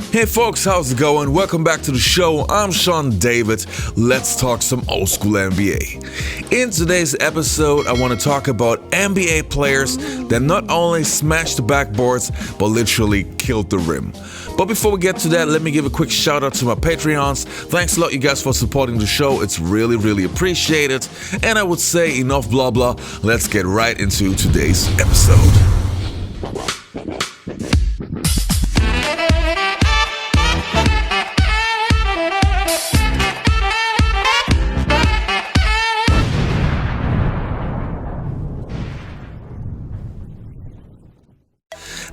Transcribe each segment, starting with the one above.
Hey folks, how's it going? Welcome back to the show. I'm Sean David. Let's talk some old school NBA. In today's episode, I want to talk about NBA players that not only smashed the backboards, but literally killed the rim. But before we get to that, let me give a quick shout out to my Patreons. Thanks a lot, you guys, for supporting the show. It's really appreciated. And I would say enough blah blah. Let's get right into today's episode.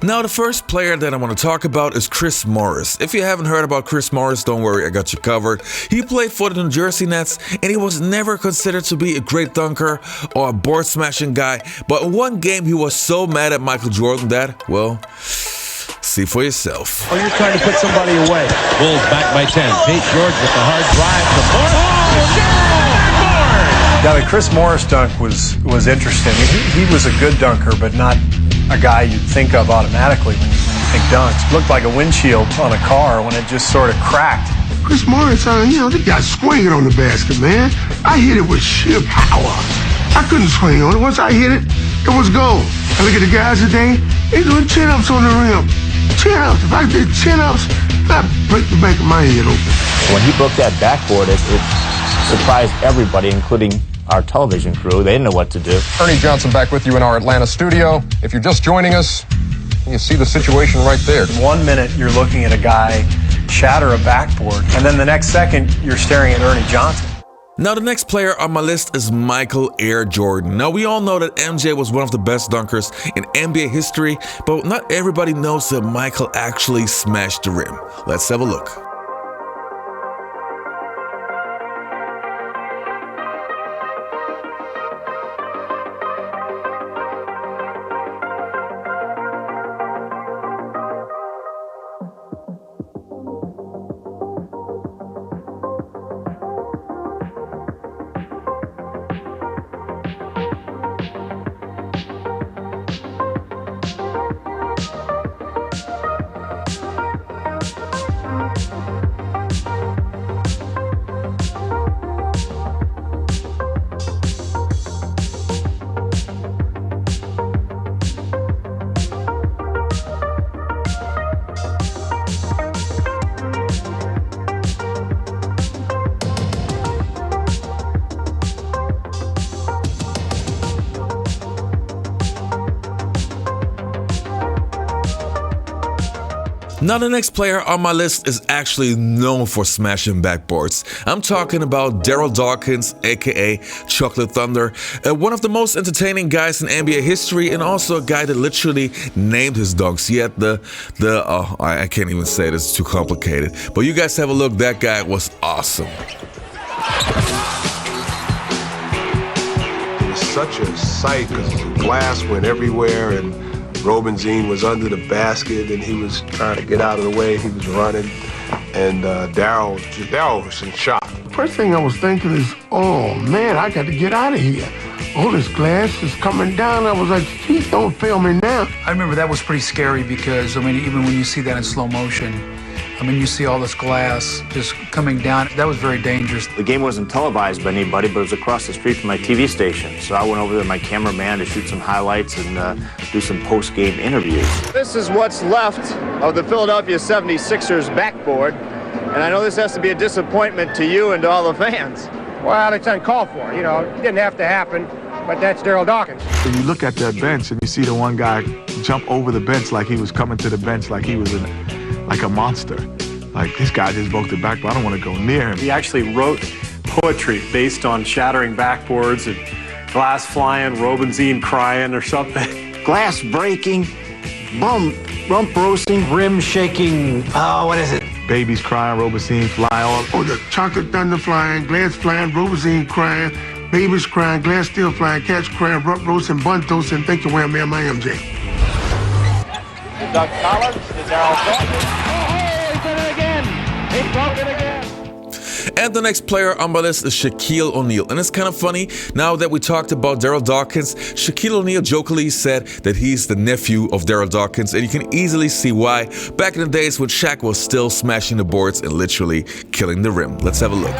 Now, the first player that I want to talk about is Chris Morris. If you haven't heard about Chris Morris, don't worry, I got you covered. He played for the New Jersey Nets, and he was never considered to be a great dunker or a board-smashing guy. But in one game, he was so mad at Michael Jordan that, well, see for yourself. Oh, you're trying to put somebody away. Bulls back by 10. Pete George with the hard drive. The board. Yeah, the Chris Morris dunk was interesting. He was a good dunker, but not a guy you'd think of automatically when you think dunks. It looked like a windshield on a car when it just sort of cracked. Chris Morris, they got swinging on the basket, man. I hit it with sheer power. I couldn't swing on it. Once I hit it, it was gone. I look at the guys today, they doing chin-ups on the rim. Chin-ups. If I did chin-ups, I'd break the back of my head open. When he broke that backboard, it surprised everybody, including our television crew. They didn't know what to do. Ernie Johnson back with you in our Atlanta studio. If you're just joining us, you see the situation right there. In 1 minute, you're looking at a guy shatter a backboard, and then the next second, you're staring at Ernie Johnson. Now, the next player on my list is Michael Air Jordan. Now, we all know that MJ was one of the best dunkers in NBA history, but not everybody knows that Michael actually smashed the rim. Let's have a look. Now, the next player on my list is actually known for smashing backboards. I'm talking about Darryl Dawkins, aka Chocolate Thunder, one of the most entertaining guys in NBA history, and also a guy that literally named his dunks. Yet I can't even say it, it's too complicated. But you guys have a look, that guy was awesome. It was such a sight because the glass went everywhere and Robinson was under the basket and he was trying to get out of the way. He was running, and Darryl was in shock. First thing I was thinking is, oh man, I got to get out of here. All this glass is coming down. I was like, geez, don't fail me now. I remember that was pretty scary because, even when you see that in slow motion, you see all this glass just coming down. That was very dangerous. The game wasn't televised by anybody, but it was across the street from my TV station. So I went over there with my cameraman to shoot some highlights and do some post-game interviews. This is what's left of the Philadelphia 76ers backboard. And I know this has to be a disappointment to you and to all the fans. Well, it's uncalled for. It didn't have to happen, but that's Darryl Dawkins. When you look at that bench and you see the one guy jump over the bench like he was coming to the bench like he was like a monster. Like, this guy just broke the backboard. I don't want to go near him. He actually wrote poetry based on shattering backboards and glass flying, Robinson crying or something. Glass breaking, rump roasting, rim shaking, what is it? Babies crying, Robinson fly off. Oh, the chocolate thunder flying, glass flying, Robinson crying, babies crying, glass still flying, cats crying, rump roasting, bun toasting. Thank you, wham, man, my MJ. to Doug Collins, to Darryl Dawkins. Oh, he did it again. He broke it again. And the next player on my list is Shaquille O'Neal. And it's kind of funny, now that we talked about Darryl Dawkins, Shaquille O'Neal jokingly said that he's the nephew of Darryl Dawkins, and you can easily see why back in the days when Shaq was still smashing the boards and literally killing the rim. Let's have a look.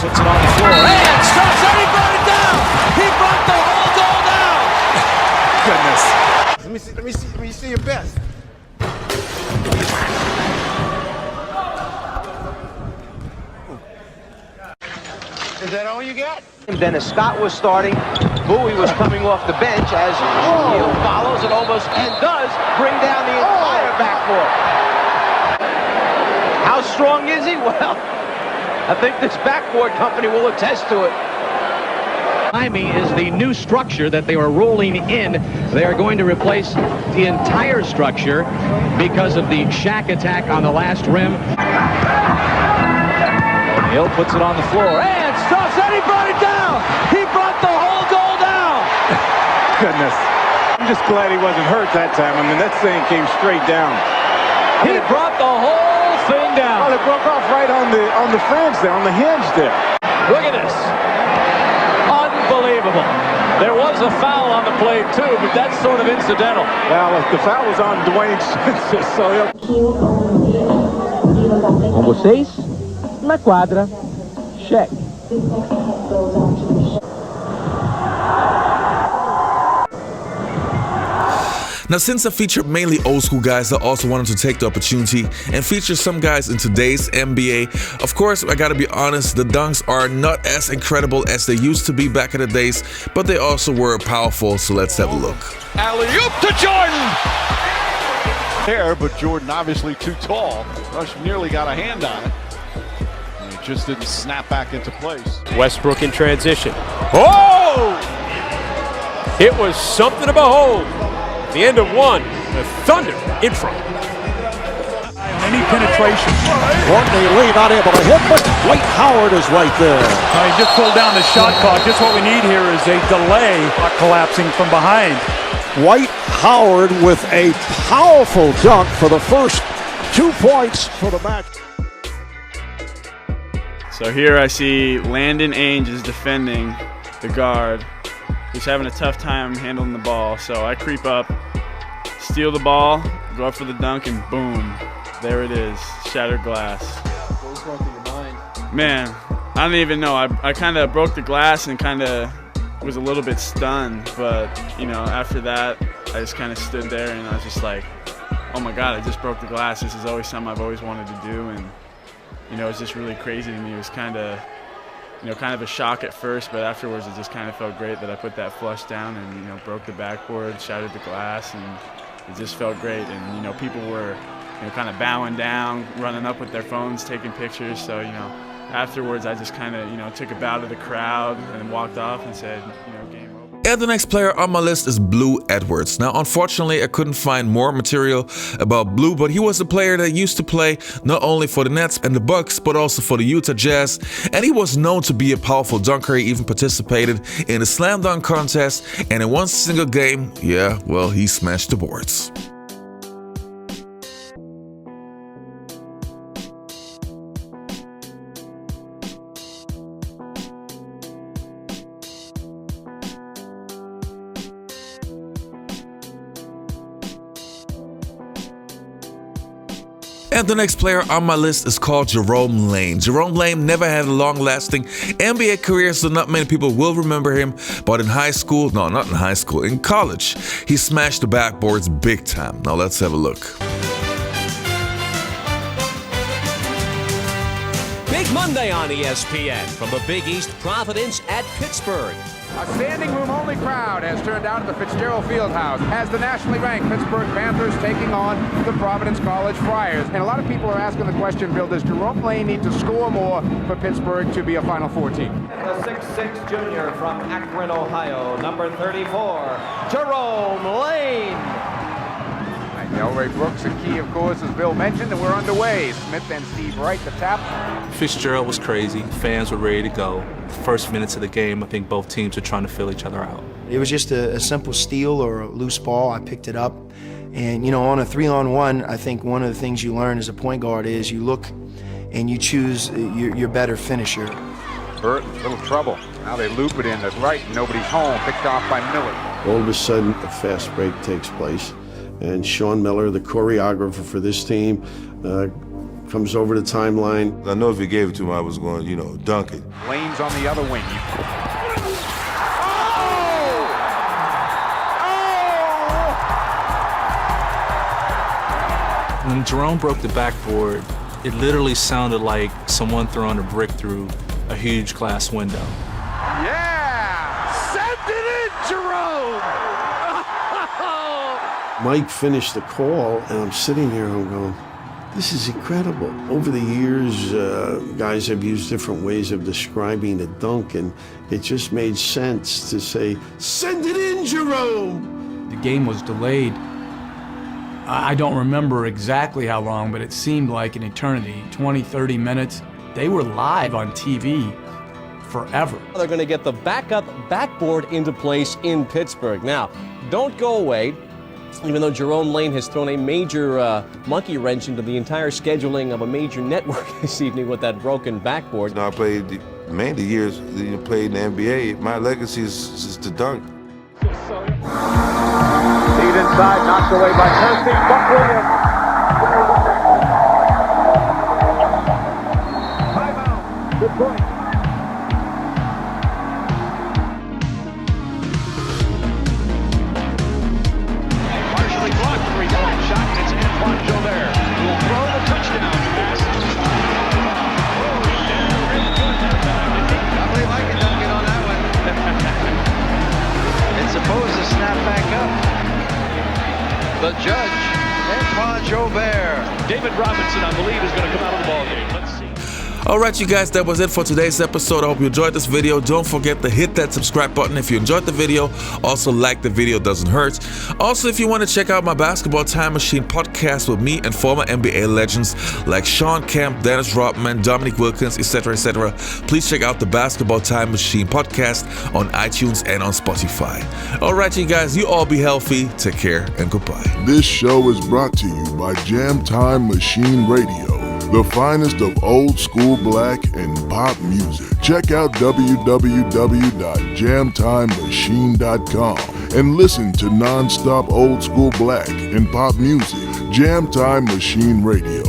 Puts it on the floor. And stops and he brought it down. He brought the whole goal down. Goodness. Let me see your best. Is that all you got? And Dennis Scott was starting. Bowie was coming off the bench as O'Neal follows and almost and does bring down the entire backboard. How strong is he? Well, I think this backboard company will attest to it. Miami is the new structure that they are rolling in. They are going to replace the entire structure because of the Shaq attack on the last rim. O'Neal puts it on the floor and stops and he brought it down. He brought the whole goal down. Goodness. I'm just glad he wasn't hurt that time. I mean, that thing came straight down. He brought the whole thing down. Well, it broke off right on the fringe there, on the hinge there. Look at this. Unbelievable. There was a foul on the play too, but that's sort of incidental. Well, the foul was on Dwayne Spencer, so Com vocês, na quadra, Shaq. Now, since I featured mainly old school guys, I also wanted to take the opportunity and feature some guys in today's NBA. Of course, I gotta be honest, the dunks are not as incredible as they used to be back in the days, but they also were powerful, so let's have a look. Alley-oop to Jordan! There, but Jordan obviously too tall. Rush nearly got a hand on it. And it just didn't snap back into place. Westbrook in transition. Oh! It was something to behold. The end of one, the Thunder in front. Any penetration. Courtney Lee not able to hit, but Dwight Howard is right there. He just pulled down the shot clock. Just what we need here is a delay collapsing from behind. Dwight Howard with a powerful dunk for the first 2 points for the match. So here I see Landon Ainge is defending the guard. He's having a tough time handling the ball, so I creep up, steal the ball, go up for the dunk, and boom, there it is, shattered glass. What was going through your mind? Man, I don't even know. I kind of broke the glass and kind of was a little bit stunned, but you know, after that, I just kind of stood there and I was just like, oh my God, I just broke the glass. This is always something I've always wanted to do, and you know, it's just really crazy to me. It was kind of a shock at first, but afterwards it just kind of felt great that I put that flush down and, you know, broke the backboard, shattered the glass, and it just felt great. And, you know, people were, you know, kind of bowing down, running up with their phones, taking pictures. So, you know, afterwards I just kind of, you know, took a bow to the crowd and walked off and said, you know, game over. And the next player on my list is Blue Edwards. Now, unfortunately, I couldn't find more material about Blue, but he was a player that used to play not only for the Nets and the Bucks, but also for the Utah Jazz. And he was known to be a powerful dunker. He even participated in the slam dunk contest. And in one single game, yeah, well, he smashed the boards. And the next player on my list is called Jerome Lane. Jerome Lane never had a long-lasting NBA career, so not many people will remember him. But in high school, no, not in high school, in college, he smashed the backboards big time. Now let's have a look. Big Monday on ESPN from the Big East Providence at Pittsburgh. A standing room only crowd has turned out at the Fitzgerald Fieldhouse as the nationally ranked Pittsburgh Panthers taking on the Providence College Friars. And a lot of people are asking the question, Bill, does Jerome Lane need to score more for Pittsburgh to be a Final Four team? The 6'6" junior from Akron, Ohio, number 34, Jerome Lane. Elray Brooks and key, of course, as Bill mentioned, and we're underway. Smith and Steve Wright, the tap. Fitzgerald was crazy. Fans were ready to go. First minutes of the game, I think both teams were trying to feel each other out. It was just a simple steal or a loose ball. I picked it up. And, on a 3-on-1, I think one of the things you learn as a point guard is you look and you choose your better finisher. Burton, little trouble. Now they loop it in the right, and nobody's home. Picked off by Miller. All of a sudden, a fast break takes place. And Sean Miller, the choreographer for this team, comes over the timeline. I know if he gave it to him, I was going, dunk it. Lane's on the other wing. When Jerome broke the backboard, it literally sounded like someone throwing a brick through a huge glass window. Yeah! Send it in, Jerome! Mike finished the call, and I'm sitting there and I'm going, this is incredible. Over the years, guys have used different ways of describing a dunk, and it just made sense to say, send it in, Jerome! The game was delayed. I don't remember exactly how long, but it seemed like an eternity, 20, 30 minutes. They were live on TV forever. They're going to get the backup backboard into place in Pittsburgh. Now, don't go away, even though Jerome Lane has thrown a major monkey wrench into the entire scheduling of a major network this evening with that broken backboard. I played many years, played in the NBA. My legacy is to dunk. Lead inside, knocked away by Murphy. Buck Williams. Timeout. Good point. Partially blocked. Rebound shot. It's Antoine Jobert. Will throw the touchdown pass. I believe I can dunk it on that one. It's supposed to snap back up. The judge, Antoine Jobert. David Robinson, I believe, is going to come out of the ballgame. Let's see. Alright, you guys, that was it for today's episode. I hope you enjoyed this video. Don't forget to hit that subscribe button if you enjoyed the video. Also, like the video, doesn't hurt. Also, if you want to check out my Basketball Time Machine podcast with me and former NBA legends like Sean Kemp, Dennis Rodman, Dominique Wilkins, etc., please check out the Basketball Time Machine podcast on iTunes and on Spotify. Alright, you guys, you all be healthy. Take care and goodbye. This show is brought to you by Jam Time Machine Radio, the finest of old school black and pop music. Check out www.jamtimemachine.com and listen to non-stop old school black and pop music. Jam Time Machine Radio,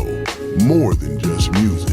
more than just music.